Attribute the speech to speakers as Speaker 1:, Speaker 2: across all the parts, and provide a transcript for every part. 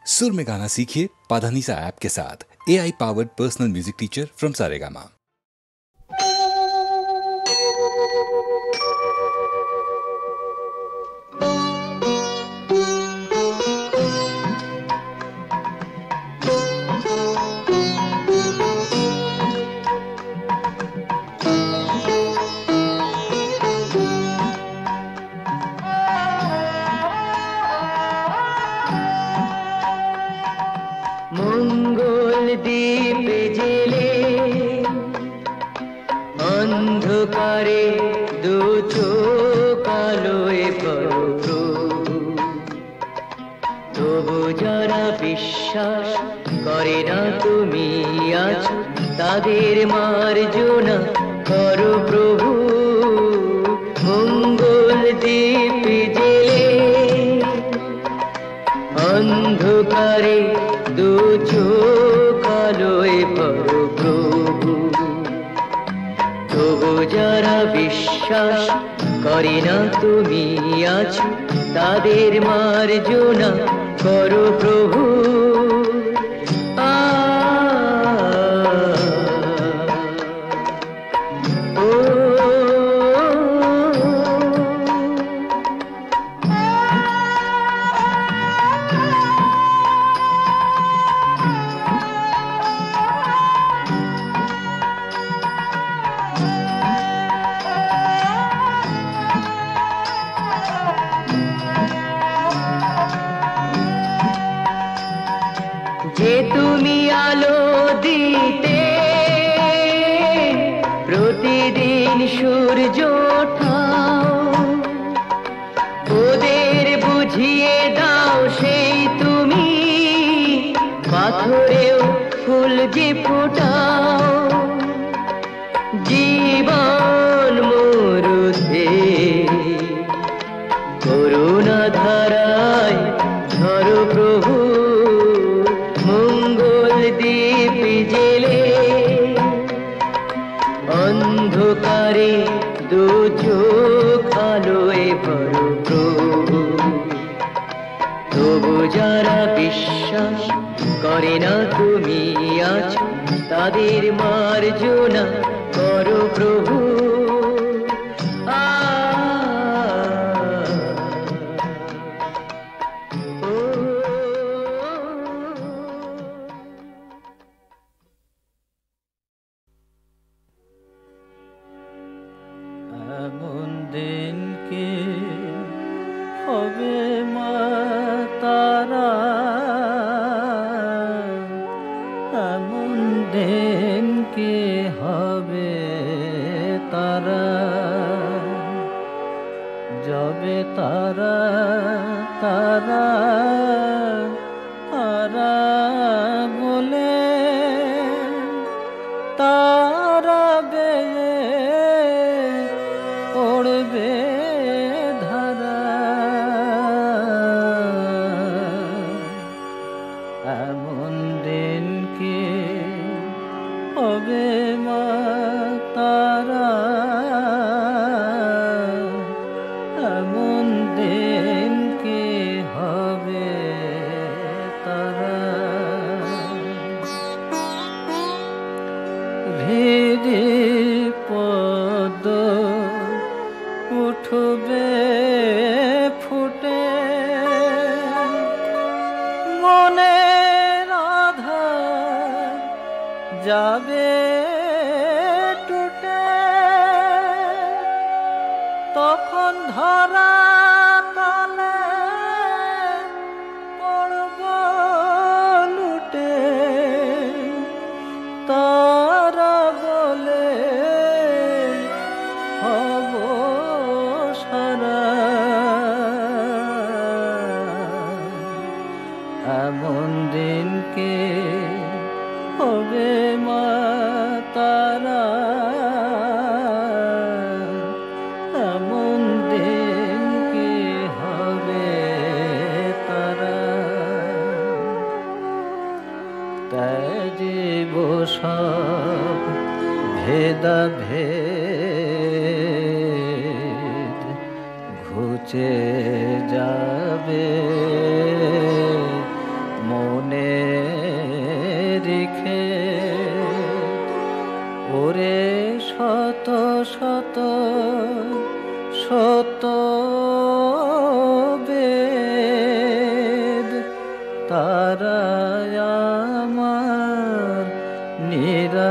Speaker 1: सुर में गाना सीखिए पाधानीसा ऐप के साथ। AI powered personal music teacher from Saregama.
Speaker 2: দীপে জেলে অন্ধকারে দু চোখ আলোয় ভরো, তবু যারা বিশ্বাস করে না তুমি আছো, তাদের মার্জনা করো প্রভু। মঙ্গল দীপে জেলে অন্ধকারে দু চোখ আলোয় ভরো প্রভু, তবু যারা বিশ্বাস করে না তুমি আছো, তাদের মার্জনা করো প্রভু। যে তুমি আলো দিতে প্রতিদিন সূর্য ওঠাও, ওদের বুঝিয়ে দাও সেই তুমি পাথরেও ফুল যে ফোটাও। জীবন মরুতে করুণা ধারায় ধরো প্রভু। দীপ জেলে অন্ধকারে দু চোখ আলোয় ভরো প্রভু, তবু যারা বিশ্বাস করে না তুমি আছো, তাদের মার্জনা করো প্রভু।
Speaker 3: এমন দিন কি হবে মা তারা, এমন দিন কি হবে তারা, যাবে তারা তারা তারা বলে তারা বেয়ে পড়বে ধারা। এমন দিন কি হবে মা তারা, এমন দিন কি হবে তারা। হৃদি পদ উঠবে ফুটে, মনের আধার যাবে টুটে, তখন ধরা তলে পড়ব লুটে, তারা বলে হব সারা। এমন দিন কে হবে মা তারা, এমন দিন কে হবে তারা। ত্যাজিব সব ভেদাভেদ, ঘুচে যাবে তারাই আমার নিরাকারা।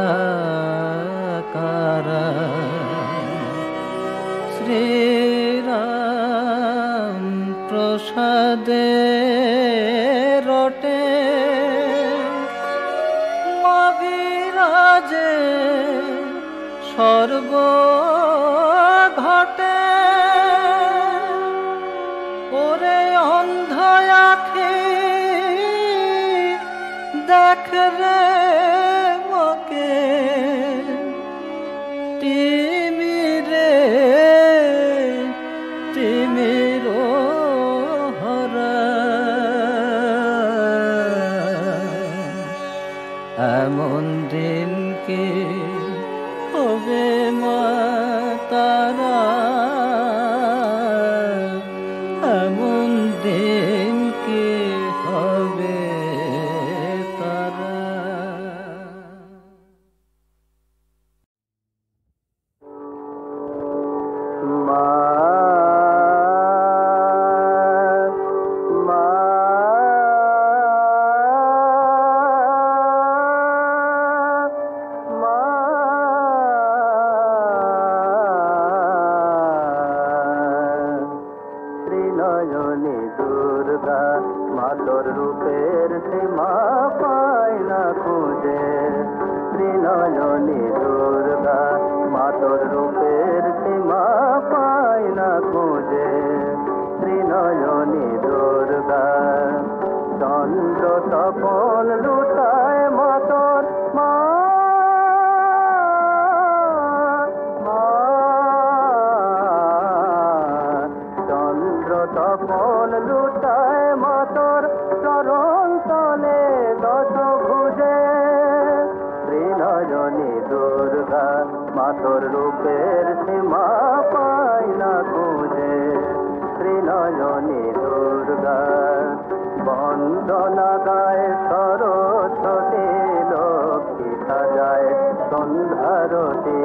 Speaker 3: শ্রীরাম প্রসাদে রটে মবিরাজে সর্ব ঘটে। ওরে অন্ধ আঁখি দেখ রে মকে তিমিরে তিমির হরা। এমন দিন কি হবে মা তারা, এমন দিন কি হবে তারা।
Speaker 4: নয়নী দুর্গা মাতর রূপের সীমা পায় না খুঁজে। শ্রীনয়নী দুর্গা মাতর রূপের সীমা পায় না খুঁজে। শ্রীনয়নী দুর্গা চন্দ্র তপন লুটায় মাতর মা। তপন লুটায় মাতর চরণ তলে দশ ভুজে। শ্রীনয়নী দুর্গা মাতর রূপের সীমা পায় না খুঁজে। শ্রীনয়নী দুর্গা বন্দনা গায় সরস্বতী লক্ষ্মী সাজায় সন্ধ্যারতি।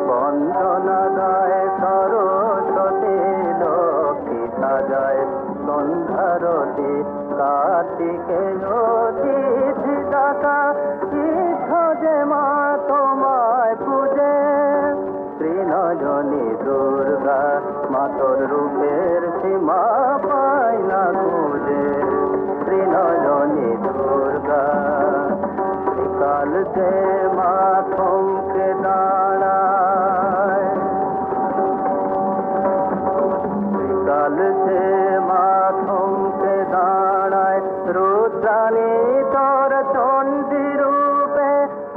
Speaker 4: বন্দনা গায় সরস্বতী লক্ষ্মী সাজায় সন্ধ্যারতি। কার্তিকে অতিথি দাতা যে মা তোমায় পূজে। শ্রীনয়নী দুর্গা মাতর রূপের সীমা পায় না খুঁজে। শ্রীনয়নী দুর্গা কাল যে মা থমকে দাঁড়ায়। কাল যে মা থমকে দাঁড়ায় রুদ্রাণী তোর চণ্ডী রূপে।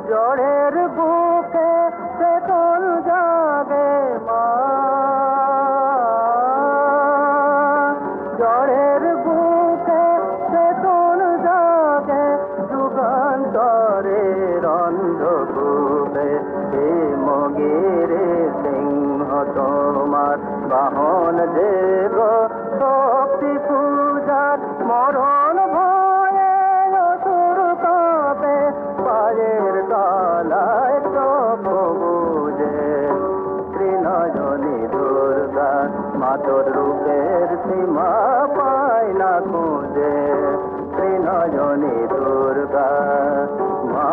Speaker 4: জড়ের বুকে চেতন জাগে মা। জড়ের বুকে চেতন জাগে যুগান্তরে অন্ধকূপে। হে মগিরে সিংহ তোমার বাহন দেব শক্তি পূজার। মরণ ভয়ে অসুর কাঁপে পায়ের তলায় চোখ বুজে। শ্রীনয়নী দুর্গা মাতর রূপের সীমা পায় না খুঁজে। শ্রীনয়নী দুর্গা মা।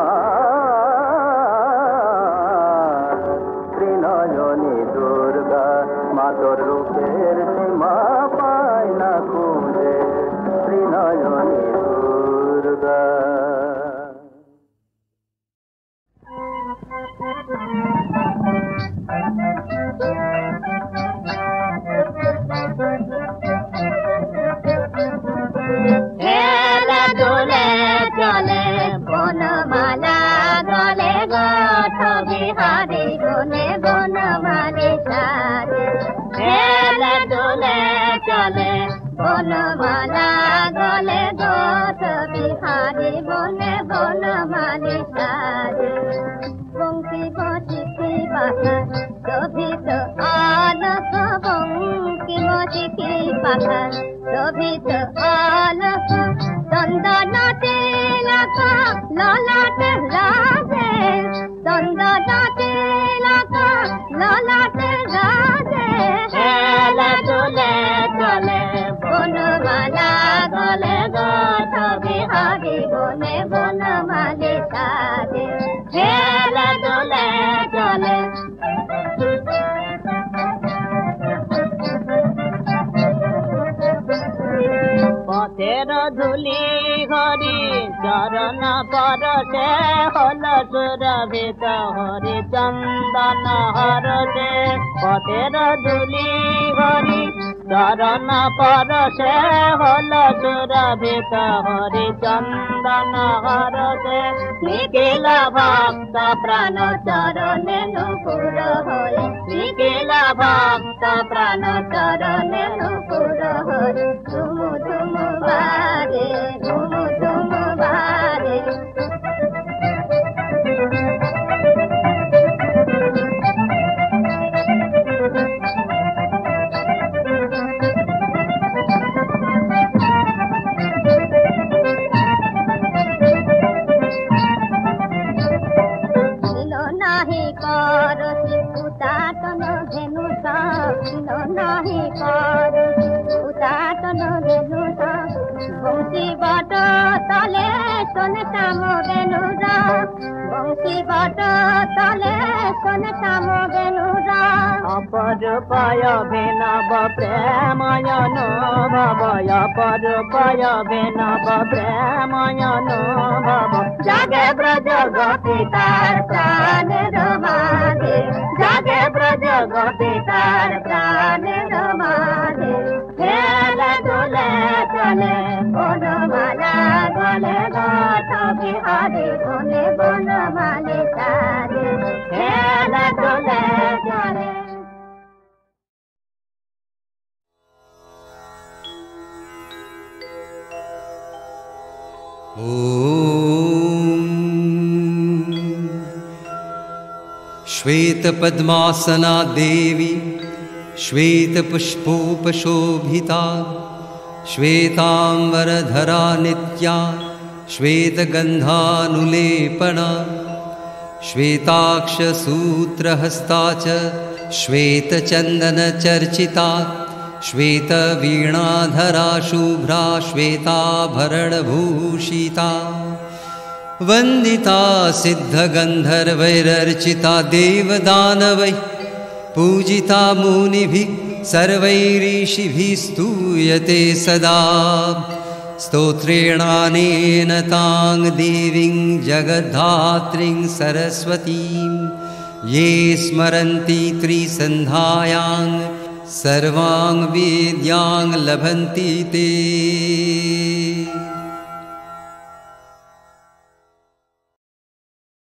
Speaker 4: শ্রীনয়নী দুর্গা মাতর রূপের সীমা পায় না খুঁজে। শ্রীনয়নী দুর্গা।
Speaker 5: হেলে দুলে চলে বনমালা গলে গঠ বিহারি গুনে বনমালী সাজে। হেলে দুলে চলে বনমালা গলে গঠ বিহারি বনে বনমালী সাজে। বংশী বসিকি পাখা শোভিত আলস। বংশী বসিকি পাখা শোভিত আলস। চন্দন তিলক ললাট রাজে। চন্দন তিলক ললাট রাজে। হেলে দুলে চলে বনমালা গলে গাঠ বিহারি বনে বনমালী সাজে হেলে দোলে চলে পথের ধুলি হরি চরণ পরশে হল সুরভিত হরি চন্দন হরসে পথের ধুলি হরি চরণ পরশে হল সুরভিত হরি চন্দন হরসে নিখিল ভক্ত প্রাণ চরণে নুপুর হয়ে নিখিল ভক্ত প্রাণ চরণে নুপুর হয়ে ধুম ধুম বারে ধুম ধুম বারে নাহি করছি উদাতন ধেনু নাহি করছি উদাতন ধেনু বংশী বট তলে সোনে শ্যাম বেনুরা বংশী বট তলে সোনে শ্যাম বেনুরা অপরূপায় ভিনব প্রেমায়ন ভবয় অপরূপায় ভিনব প্রেমায়ন ভব জাগে ব্রজ গোপী তার প্রাণের মাঝে জাগে ব্রজ গোপী তার প্রাণের মাঝে হেলে দোলে চলে বনমালা গলে গাঠ বিহারি বনে বনমালী সাজে হেলে দোলে চলে
Speaker 6: श्वेतपद्मासना देवी श्वेतपुष्पोपशोभिता श्वेताम्बरधरा नित्या श्वेतगन्धानुलेपना श्वेताक्षसूत्रहस्ता च श्वेतचन्दनचर्चिता श्वेतवीणाधरा शुभ्रा श्वेताभरणभूषिता वन्दिता सिद्धगन्धर्वैरर्चिता देवदानवैः पूजिता मुनिभिः सर्वैरीशिभिः स्तूयते सदा स्तोत्रेणानेन तां देवीं जगद्धात्रीं सरस्वतीं ये स्मरन्ति त्रिसन्ध्यायां सर्वां वेद्यां लभन्ति ते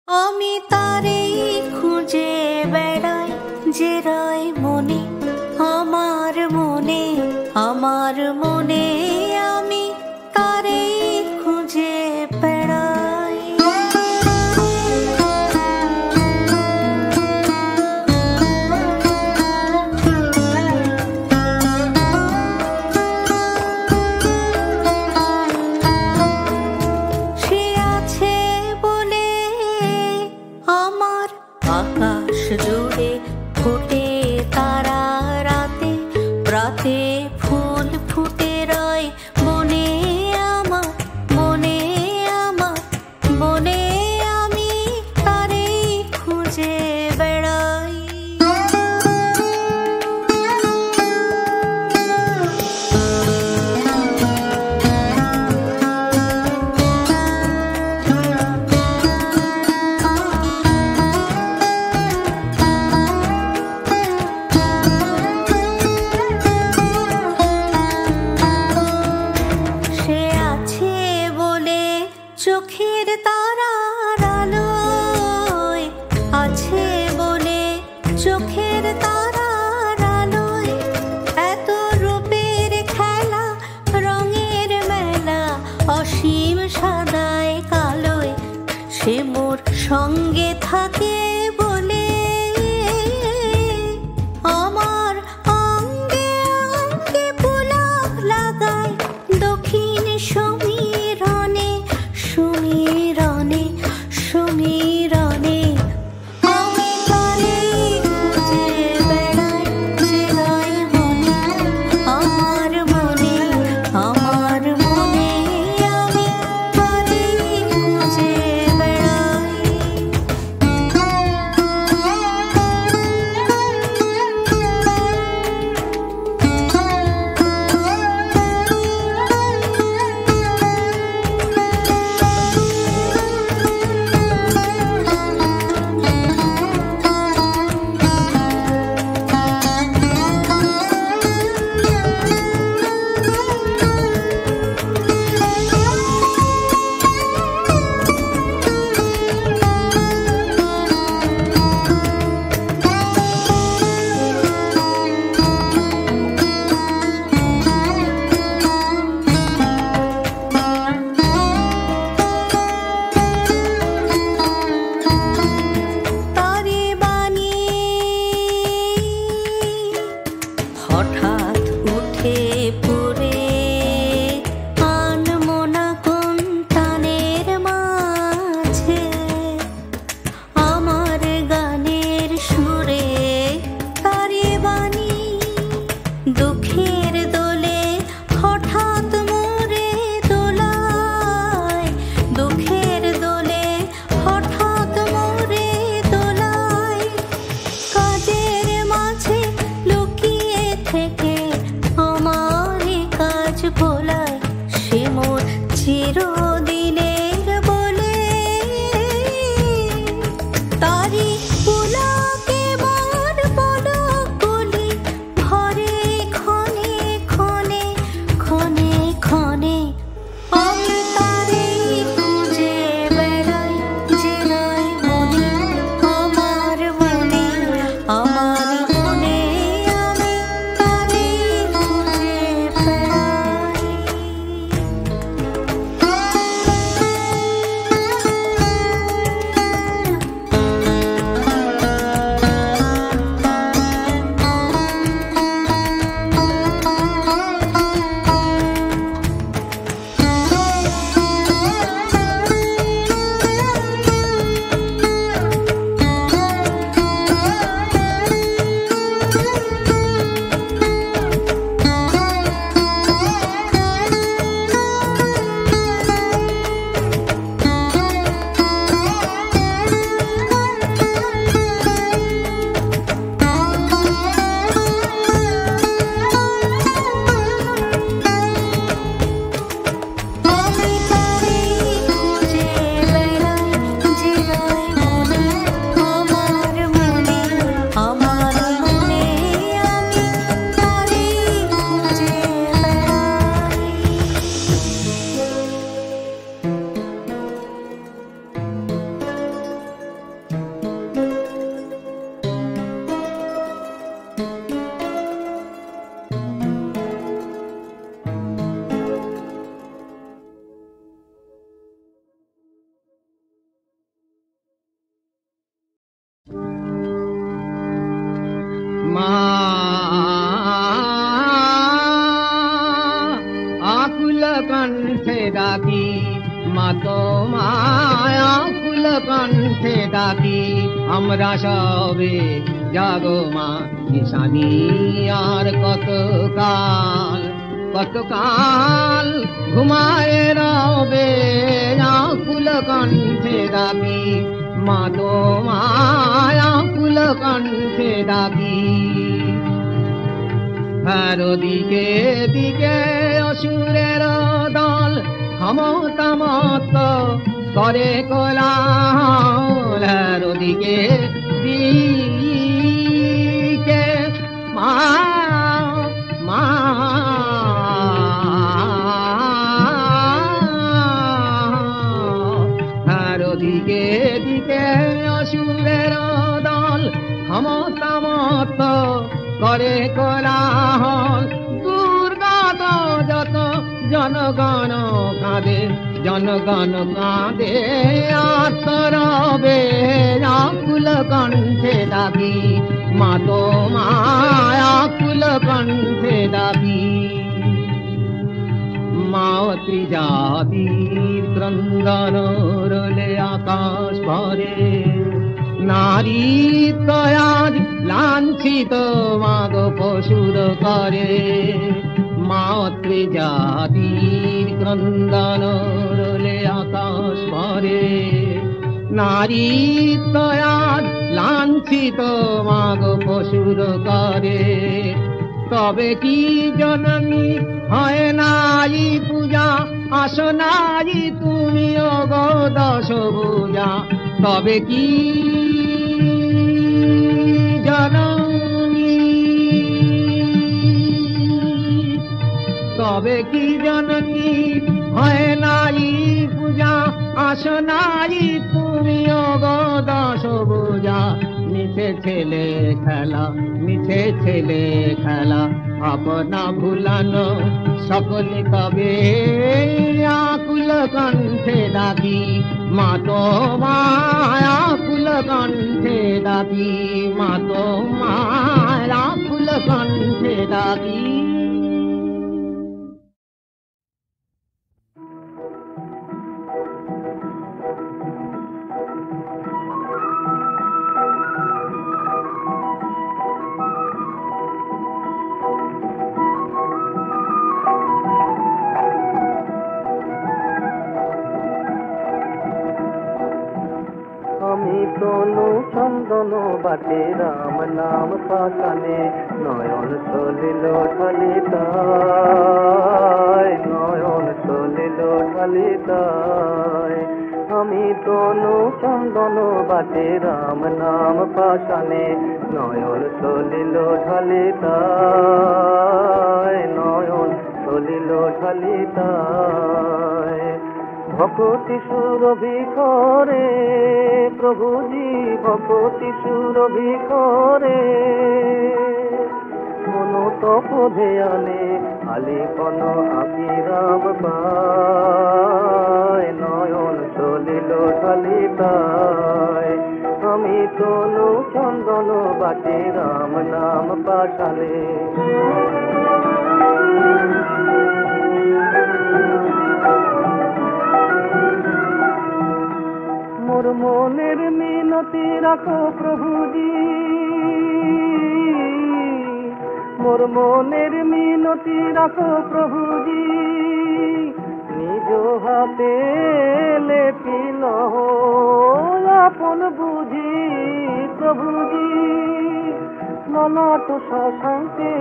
Speaker 7: আমি তারেই খুঁজে বেড়াই যে রয় মনে আমার মনে আমার মনে আমি তারেই খুঁজে বেড়াই সে আছে বলে আমার আকাশ জুড়ে ফোটে তারা রাতে রাতে ফুল ফুটে রয় বনে আমার বনে আমার বনে আমি তারেই খুঁজে বেড়াই সে আছে বলে চোখের তারার আলোয় আছে বলে চোখের তারার আলোয় এত রূপের খেলা রঙের মেলা অসীম সাদায় কালোয় সে মোর সঙ্গে থাকে বলে আমার অঙ্গে অঙ্গে পুলক লাগায় দক্ষিণ সমীরণে সমীরণে সমীরণে আমি তারেই খুঁজে বেড়াই যে রয় মনে আমার মনে আমার মনে
Speaker 3: তোমায় আকুল কণ্ঠে ডাকি আমরা সবে জাগো মা নিশানি আর কতকাল ঘুমায় রবে আকুল কণ্ঠে ডাকি মা তোমায় আকুল কণ্ঠে ডাকি আরো দিকে দিকে অসুরের দল ক্ষমতামত করে কোলাহল আরো দিকে দিকে মা আরো দিকে দিকে অসুরের দল ক্ষমতামত করে কোলাহল দুর্গত যত জনগণ কাঁদে আত্মরবে আকুল কণ্ঠে ডাকি মা তোমায় আকুল কণ্ঠে ডাকি মা ত্রিজাতির ক্রন্দন রোলে আকাশ ভরে নারীত্বয়াজ লাঞ্ছিত মাগ পশুর করে মাতৃজাতির ক্রন্দন রোলে আকাশ ভরে নারীত্বয়াজ লাঞ্ছিত মাগ পশুর করে তবে কি জননী হয় নাই পূজা আসনাই তুমি গো দশ পূজা তবে কি জননী তবে কি জননী হয় নাই পূজা আসনাই তুমি গো দশ পূজা মিছে ছেলে খেলা আপনা ভুলানো সকলে তবে আকুল কণ্ঠে ডাকি মা তোমায় আকুল কণ্ঠে ডাকি মা তোমায় আকুল কণ্ঠে ডাকি
Speaker 4: তনু চন্দন বাটে রাম নাম পাশানে নয়ন চলিল ঢালিতায় নয়ন চলিল ঢালিতায় আমি তনু চন্দন বাটে রাম নাম পাশানে নয়ন চলিল ঢালিতায় নয়ন চলিল ঢালিতায় ভকতি সুরভি করে প্রভুজি ভকতি সুরভি করে মন তপ ধ্যানে আলিপন আকিরাম পায় নয়ন চলিল ঢালিতায় আমি তনু চন্দন বাটে রাম নাম পাশানে মোর মনের মিনতি রাখো প্রভুজি মোর মনের মিনতি রাখো প্রভুজি নিজ হাতে লেপিল আপন বুঝি প্রভুজি ললাট শশাঙ্কে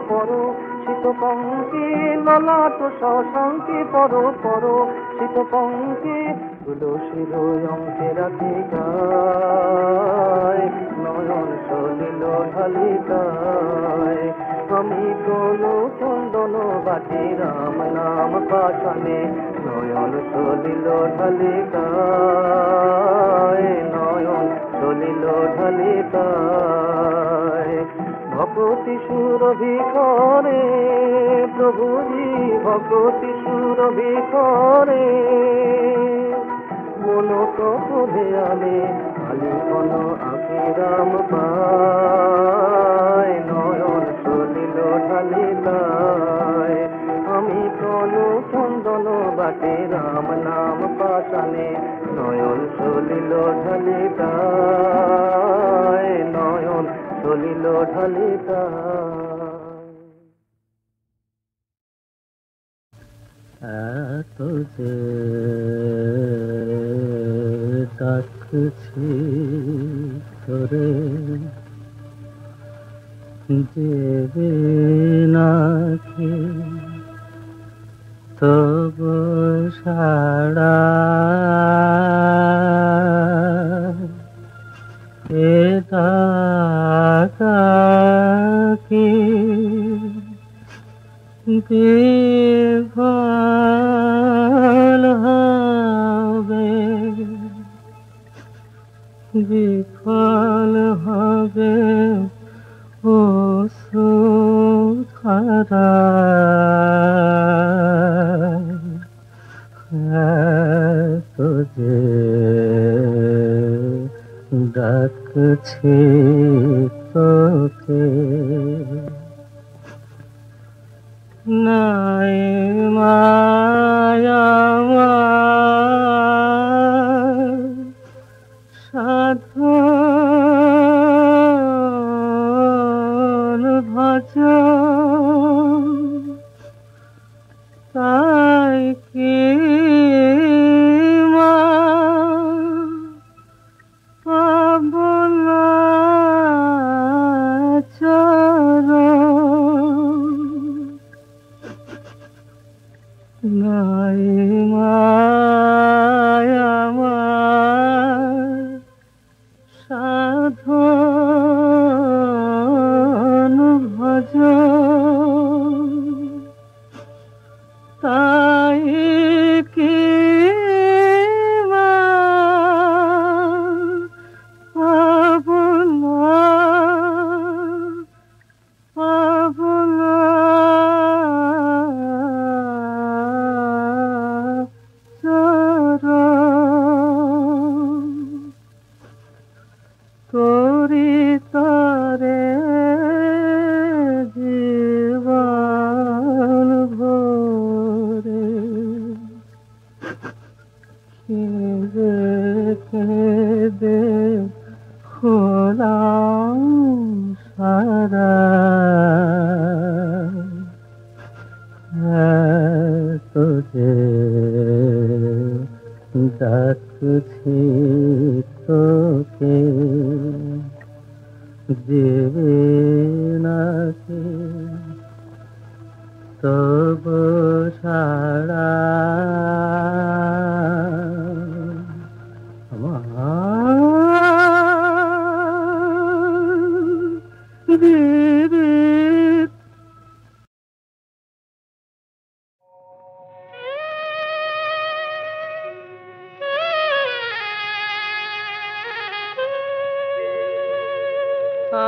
Speaker 4: পরো শীত পঙ্কে ললাট শশাঙ্কে পরো পরো শীত পঙ্কে তুলসীর অঙ্কে রাখি গায় নয়ন চলিল ঢালিতায় আমি তনু চন্দন বাটি রাম নাম পাশানে নয়ন চলিল ঢালিতায় নয়ন চলিল ঢালিতায় ভকতি সুরভি করে প্রভুজি ভকতি সুরভি করে মন তপ ধ্যানে আলিপন আকিরাম পায় নয়ন চলিল ঢালিতায় আমি তনু চন্দন বাটে রাম নাম পাশ শ্মশানে নয়ন চলিল ঢালিতায়, নয়ন চলিল ঢালিতায়।
Speaker 3: এত যে ডাকছি তোরে, দেবে নাকি তব সাড়া, এ ডাকি বিফল হবে, বিফল হবে ও সুধারা। তুঝে ডাকছি তোকে, নাই মায়া সাধন ভজন, তাই কি মা পাব না চরণ, নাই মায়া সাধন ভজন, তাই কি মা পাব না, পাব না চরণ। তোরি তরে জীবন ভরে, কেঁদে কেঁদে হলাম সারা। তোরে ডাকছি তোকে, দেবে নাকি তব সাড়া।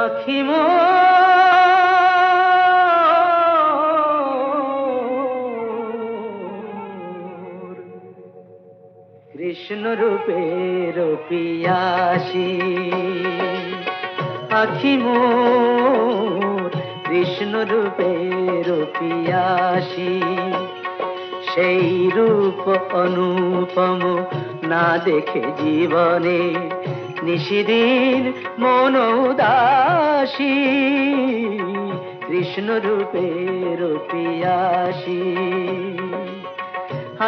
Speaker 3: আখি মোর কৃষ্ণ রূপের পিয়াসী, আখি মোর কৃষ্ণ রূপের পিয়াসী, সেই রূপ অনুপম না দেখে জীবনে নিশিদিন মন উদাসী, কৃষ্ণ রূপের পিয়াসী,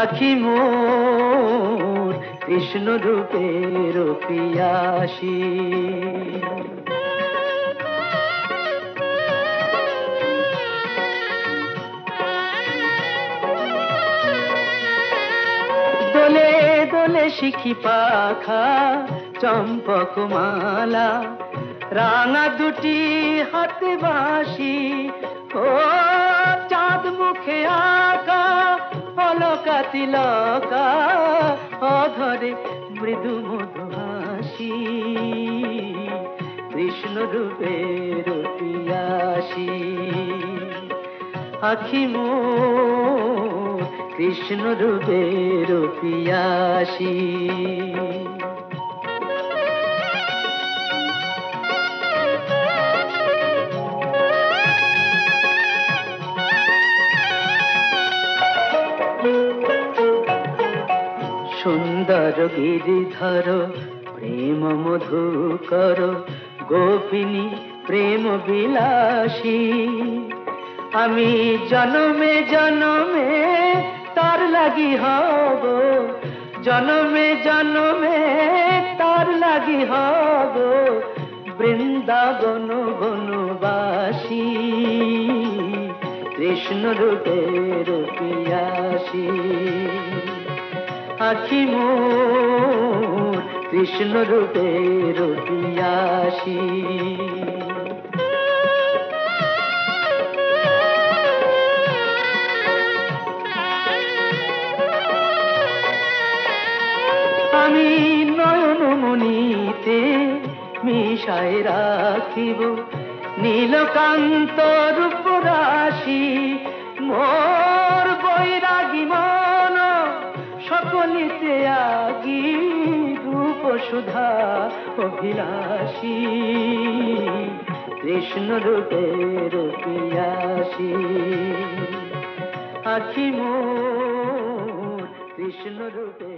Speaker 3: আখি মোর কৃষ্ণ রূপের পিয়াসী। দোলে দোলে শিখি পাখা চম্পক মালা, রাঙা দুটি হাতে বাঁশি, ও চাঁদ মুখে আঁকা অলকা তিলকা, অধরে মৃদু মধু হাসি, কৃষ্ণ রূপের পিয়াসী, আখি মোর কৃষ্ণ রূপের পিয়াসী। কর গিরিধর প্রেম মধুকর গোপিনী প্রেম বিলাসী আমি জনমে জনমে তার লাগি হব জনমে জনমে তার লাগি হব বৃন্দাবন বনবাসী কৃষ্ণ রূপে রূপিয়াসী আখি মোর কৃষ্ণ রূপে রূপিয়াসী আমি নয়ন মনিতে মিশায় রাখিব নীলকান্ত রূপ রাশি মোর বৈরাগী মন সকলিতে আগি রূপ সুধা অভিলাষী কৃষ্ণ রূপে রূপিয়াসী আখি মোর কৃষ্ণ রূপে